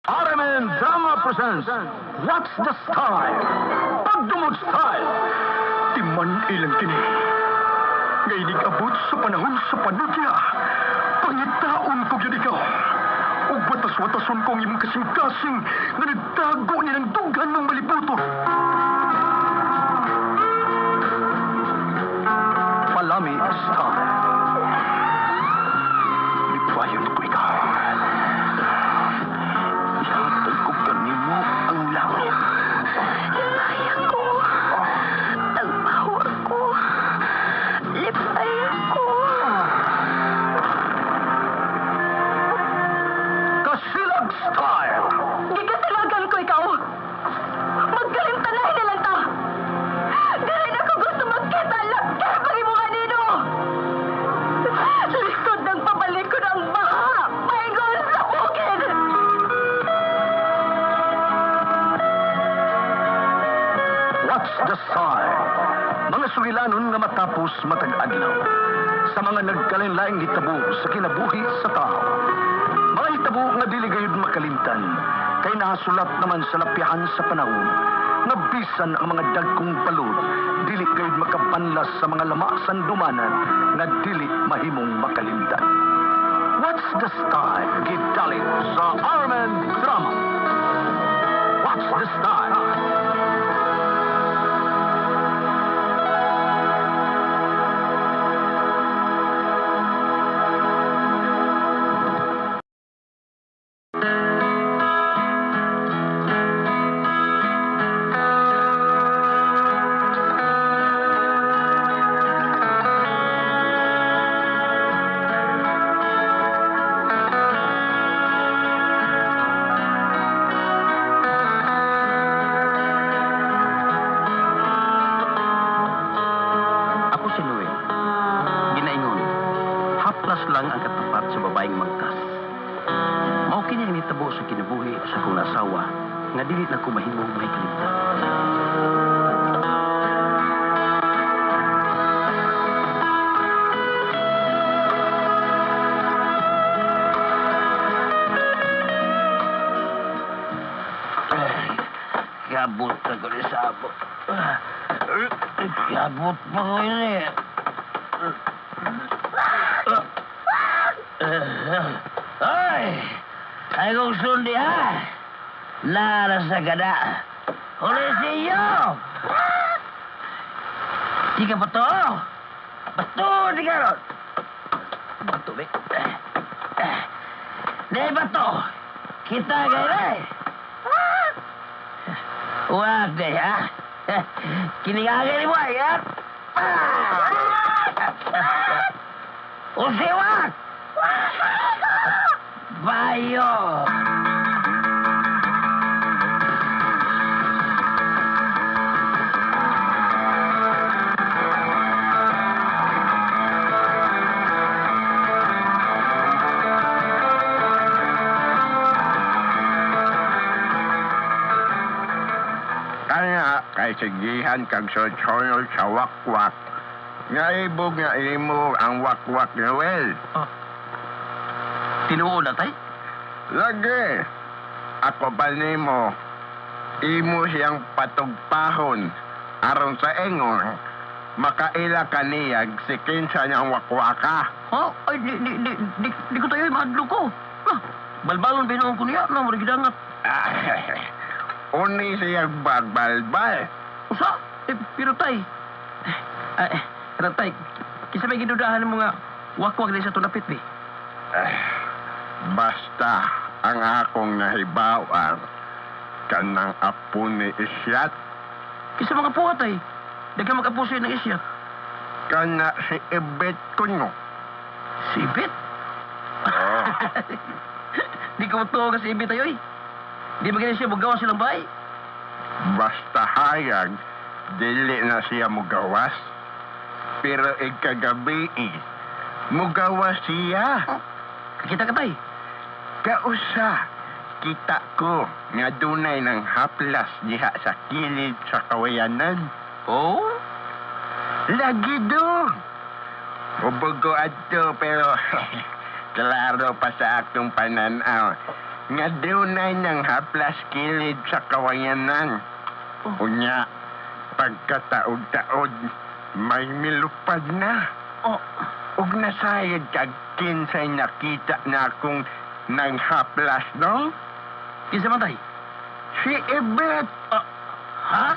RMN Drama presents What's the Style? Pagdumog Style. Timan ilang kini. Ngayon abot sa panahon sa panudya. Pangitaon ko yun ikaw. Ug batas-watason kong imong kasing-kasing na nagtago nilang dugan ng malibuto. Palami Style. Lipayon ko ikaw. Ihatag ko kanimo ang langit. Lipay ako. Nagpawa ko. Lipay ako. Kasilag Style. Gigasilagan ko ikaw. Magkalimtanay na lang ta. Dili na ko gusto magkita laki pag imong anino. Likod ng pabalikod ang baha. Paingon sa bukid. What's the Style? Mga sugilanon nga matapos matag adlaw. Sa mga nagkalain-laing hitabo sa kinabuhi sa tao. Mga hitabo nga dili gayud makalimtan. Kay nahasulat naman sa lapihan sa panahon. Nga bisan ang mga dagkong balod. Dili gayud makabanlas sa mga lamasan dumanan. Nga dili mahimong makalimtan. What's the Style? Gidalit sa RMN Drama. What's the Style? Ako si Noel. Ginaingon, haplas lang ang katapat sa babaeng magtas. Mao kini ang nitabo sa kinabuhi sa kong asawa nga dili na ko mahimong may kalimtan. Gabot na ko ni Sabo. Gabot pa ko ini. Ay! Ay kong sundi ha! Nara sa gada. Ulisiyo! Di ka bato? Bato, di ka ron. Bato, be. Di bato. Kita gaya. Wag deh, ha? Kiningagay mo, ya? Usiwag! Bayo! Kaya kay sigihan kag sotsonol sa wakwak. Nga ibog nga imo ang wakwak Noel. Tinuod na tay? Lagi. Ako ba nimo? Imo siyang patugpahon. Aron sa engon, makaila kaniyag si kinsa niyang wakwaka. Oh, ay, di ko tayo mahadlo ko. Balbalon binoon ko niya, na marigidangat. Uni siyang bagbalbal. Usa? Pero tay. Pero tay, kisa may gidudahan mo nga wakwak din sa tunapit, be. Basta ang akong nahibawan kanang apo ni Isyat. Kisa mga puha, tay. Dagang mag-apusoy ng isya. Kana si Ibet kuno. Si Ibit? Oh. Di ko matuwa ka si Ibit, tayo, eh. Di ba ganyan siya magawa silang bahay? Basta hayag, dili na siya mugawas. Pero ikagabi, mugawas siya. Kakita ka, tay. Kausa, kita ko nga dunay ng haplas diha sa kilid sa kawayanan. Oh? Lagi do. Ubugo adto pero klaro pa sa akong pananaw. nga dunay ng haplas kilid sa kawayanan. Unya, pagkataod-taod, may milupad na. Oh, Ug nasayad kag kinsay nakita na akong nanghaplas, no? kinsa man tay? Si Ibet! Ha?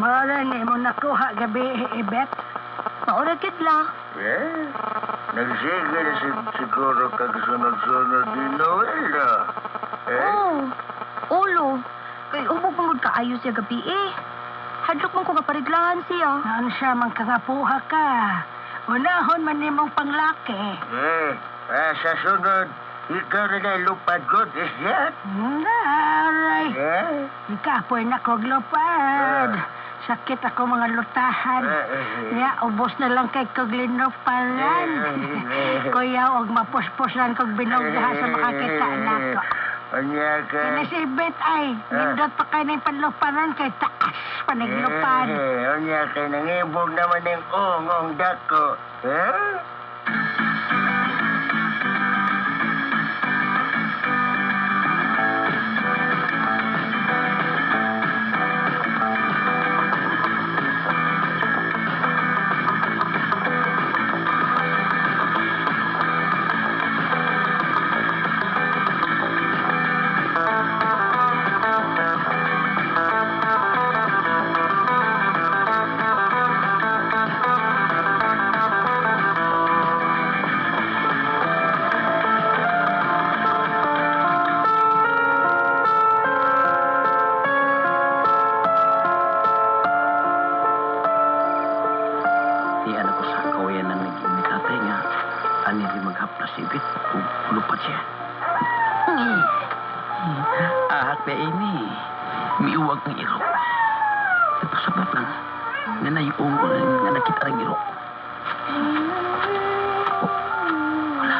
Mara ni mo nakuha gabi, Ibet. Maura kitla. Eh, nagsigil siguro kag sunod-sunod din Noela. Oh, ulo. Kay ubog mong kaayo siya gabi eh. Hadlok mong ko kapariglahan siya. Naan siya man kagapuha ka. Unahon man nimong panglaki. Sa sunod, ikaw rin ay lupad ko, is that? Aray. Eh? Ikapoy na kog lupad. Sakit ako mga lutahan. Nga, ubos na lang kay kog linuparan. Kuya, og mapuspuslan kog binugdaha sa makakita na ko. Anya ka? Kaya si Bet ay, nindot pa kayo ng panluparan kay taas paniglupad. Anya ka, nangibog naman ng ongong dako. Eh? Iyan ako sa kawayanan ng ni tatay nga ani di maghaplas si Ibet ug lupad siya. Ahak na ini, miuwag ng iro. Nagpasabot lang nga nayuong ko nga nakita ng iro. Oh, wala.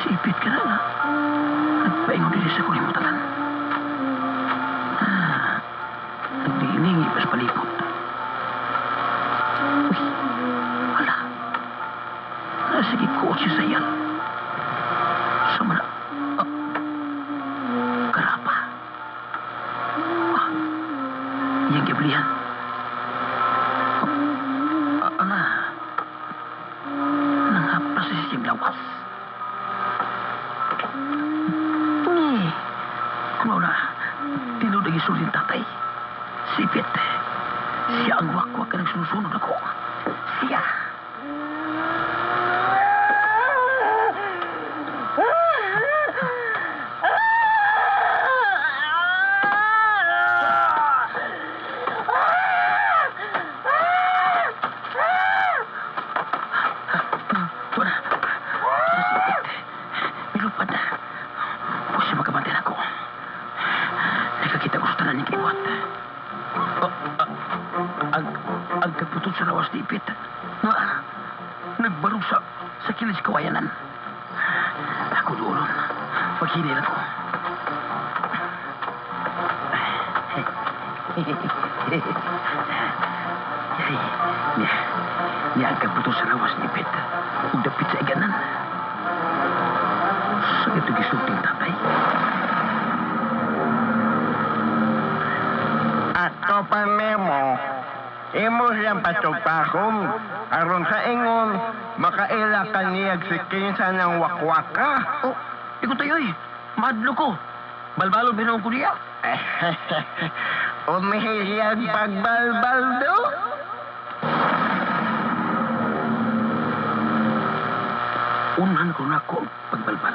Si Ibet ka na nga. Nagpaingon din sa kulimutatan. Nagdiiningi pas palipot. Wala. Sige ko siya sa iyan. Samara. Karapa. Yang kebelian. Ala. Nanghapas si Sim lawas. Kumaw na. Tinod ang isulit tatay. Sipit. Siya ang wakwak ka ng sinusunod ako. Siya. Tuwa. Sipit. Milupad na. Huwag siya magkabantin ako. Nakakita ko sa tanan ng kibuhat. Ang kaputol sa lawas ni Ipit. Nagbarog sa kilid sa kawayanan. Ako doon. Paghinil ako. Niya ang kaputol sa lawas ni Ipit. Ug dapit sa iganan. Sa ito gisulting tatay. Ato pa nemo. Imo siyang patupahom. Aron sa ingon, makaila ka niyag si kinsa ng wakwaka. Oh, ikaw tayo eh. Madlo ko. Balbalon binong ko niya. Umihiyag pagbalbal do. Unan ko na ako pagbalbal.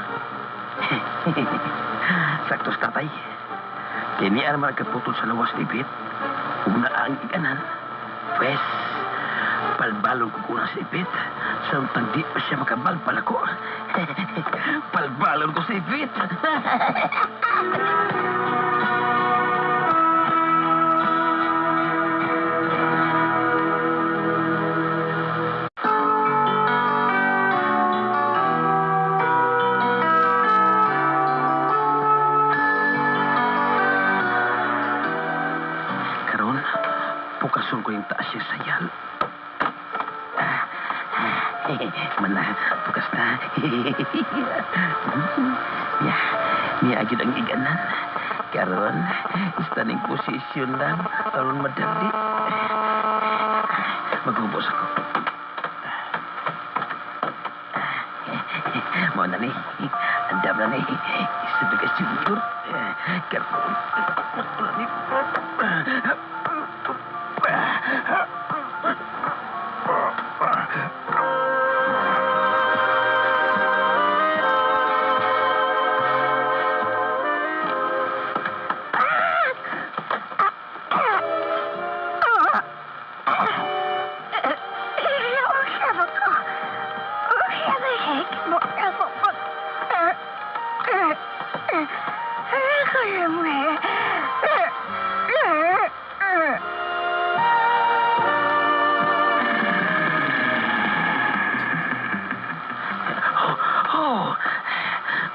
Saktos tatay. Kini naman kaputol sa lawas ni Ipit. Una ang iganan. Pwes, palbalon ko kuna si Ipit. Samtang di pa siya makabalbal ako. Palbalon ko si Ipit. Mana, tukas na. Ya, niya agad ang iganan. Karon, standing posisyon lang. Aron madali. Magubos ako. Mau na ni. Andam na ni. Isubig ka siguro. Karon.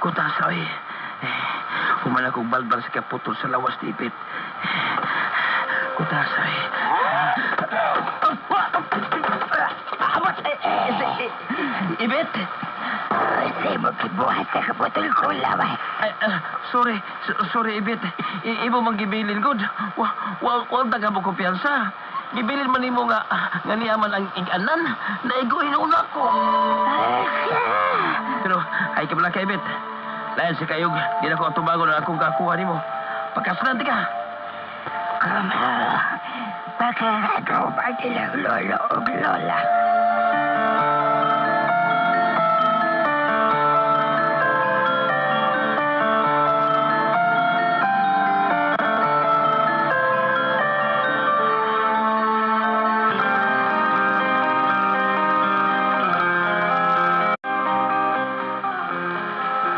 Kutasoy. Humana kong balbal sa kaputol sa lawas ni Ipit. Kutasoy. Ibit! Say mo kibuhat sa kaputol ko lawas. Sorry, Ibit. Ibo mang gibilin gud. Wag daga mo kumpiyansa. Gibilin man nimo nga niyaman ang iganan. Naiguhin una ko. Pero, ay ka pala ka, Ibit. Layan si Kayog, di na ko ang tumago na akong kakuha ni mo. Pagkasunante ka. Kama, makakagaw ba nilang lolo o lola?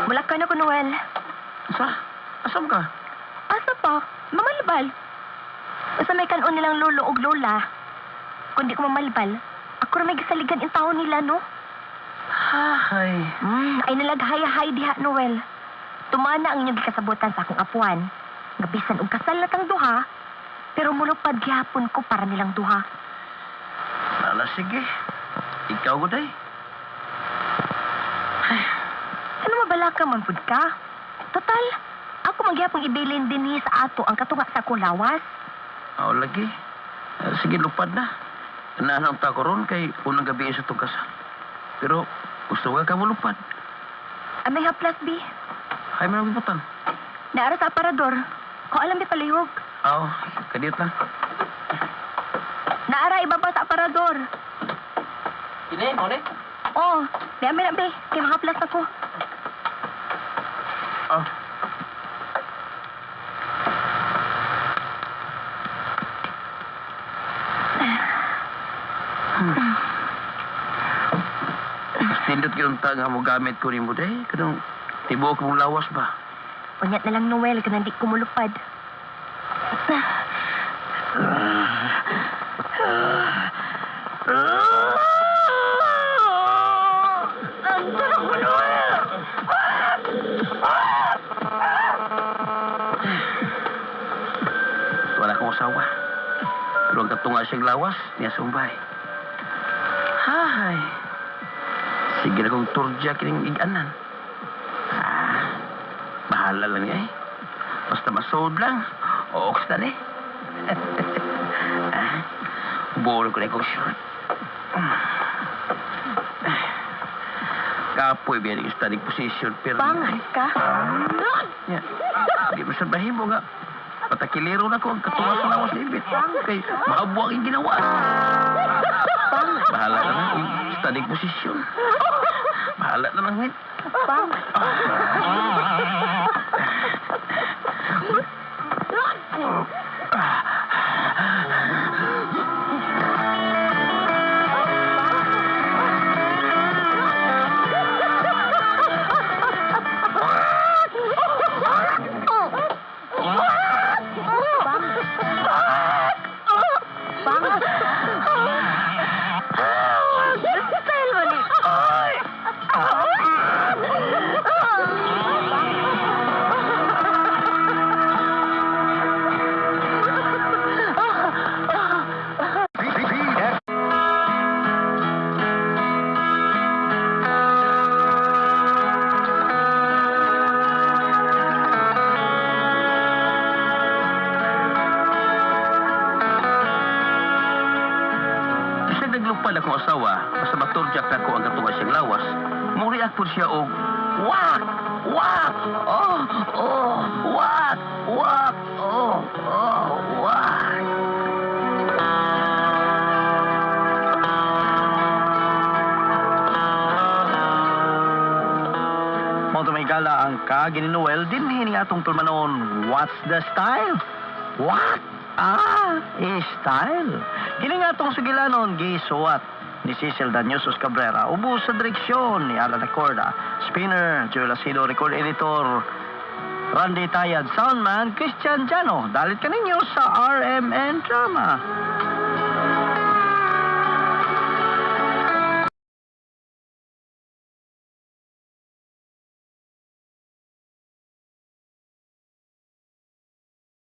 Mulak ka na ko, Noel. Asam ka? Asa pa? Mamalbal. Basta may kanon nilang lolo o lola. Kung di ko mamalbal, ako na may gisaligan in taon nila, no? Hay. Ay nalaghay-hay diha, Noel. Tumana ang inyong gikasabutan sa akong apuan. Gabisan og kasal na tang duha, pero mulupad gihapon ko para nilang duha. Sige. Ikaw ko day. Ano mabalaka man pud ka? Total, ako magyapong ibilin din sa ato ang katunga sa akong lawas. Lagi. Sige, lupad na. Naanang ta ko ron kay unang gabi sa itong kasal. Pero gusto ka mo lupad. Amay haplas, B. Ay, may nagibutan. Naara sa aparador. Kung alam di palihog. Kadiyot lang. Naara ibaba sa aparador. Ini, mau ni? Oh, di amay na, B. Kaya makaplas ako. Tindot yung tanga mo gamit ko rin mo day. Kanong tibuok mong lawas ba? Unyat na lang, Noel, ka nandi ko mulupad. Ang sarap mo, Noel! Wala kong asawa. Pero ang katunga siyang lawas, niya sumbay. Hay. Sige na kong turja kining iganan. Bahala lang niya eh. Basta masood lang. Ooks na eh. Buo ko na kong short. Kapoy biya yung standing position. Pero... Bangan ka? Yeah. Hindi mo sabahin mo nga. Patakilero na ko ang katunga sa lawas ni Ibit. Kay makabuwag yung ginawa. Bahala na lang yung standing position. Bahala na lang, Win. akong asawa, basta maturjak na ko ang katunga siyang lawas, muriak po siya og, wak! Wak! Oh! Oh! Wak! Wak! Oh! Oh! Wak! Mo may gala ang kagin ni Noel, din hining atong tulmanon, what's the style? What? Style. Kini nga atong sugilanon, gisuwat ni Cecil Danyosos Cabrera, ubos sa direksyon ni Alan Acorda, spinner, Joel Asido, record editor, Randy Tayad, soundman, Christian Jano. Dalit ka ninyo sa RMN Drama.